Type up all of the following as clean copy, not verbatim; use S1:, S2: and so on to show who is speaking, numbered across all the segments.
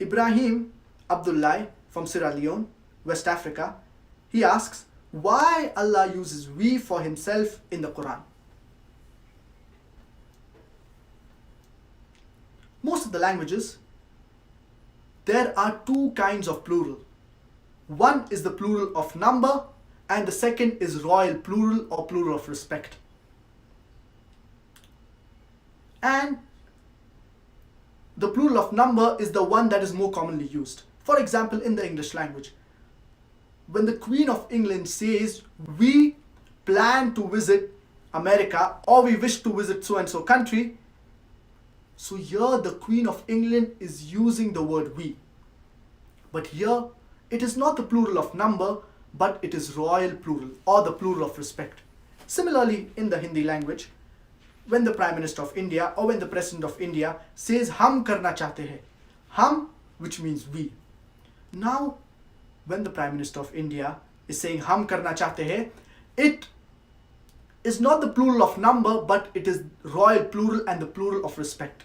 S1: Ibrahim Abdullah from Sierra Leone, West Africa, he asks, why Allah uses we for himself in the Quran? Most of the languages, there are two kinds of plural. One is the plural of number, and the second is royal plural or plural of respect. And the plural of number is the one that is more commonly used. For example, in the English language, when the Queen of England says, we plan to visit America, or we wish to visit so and so country, so here the Queen of England is using the word we. But here, it is not the plural of number, but it is royal plural or the plural of respect. Similarly, in the Hindi language, when the Prime Minister of India or when the President of India says, hum karna chahte hai, hum, which means we. Now, when the Prime Minister of India is saying, hum karna chahte hai, it is not the plural of number, but it is royal plural and the plural of respect.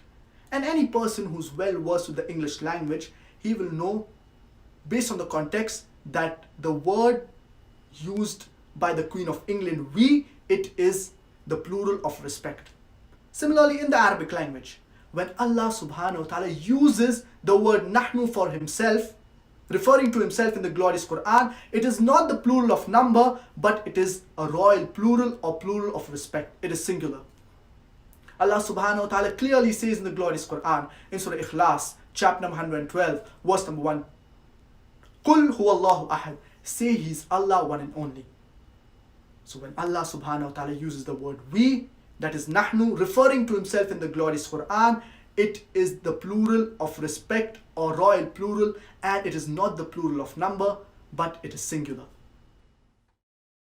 S1: And any person who's well versed with the English language, he will know, based on the context, that the word used by the Queen of England, we, it is the plural of respect. Similarly, in the Arabic language, when Allah subhanahu wa ta'ala uses the word nahnu for himself, referring to himself in the glorious Quran, it is not the plural of number, but it is a royal plural or plural of respect. It is singular. Allah subhanahu wa ta'ala clearly says in the glorious Quran, in Surah Ikhlas, chapter number 112, verse number 1, Qul huwallahu ahad, say he is Allah, one and only. So when Allah subhanahu wa ta'ala uses the word we, that is nahnu, referring to himself in the glorious Quran, it is the plural of respect or royal plural, and it is not the plural of number, but it is singular.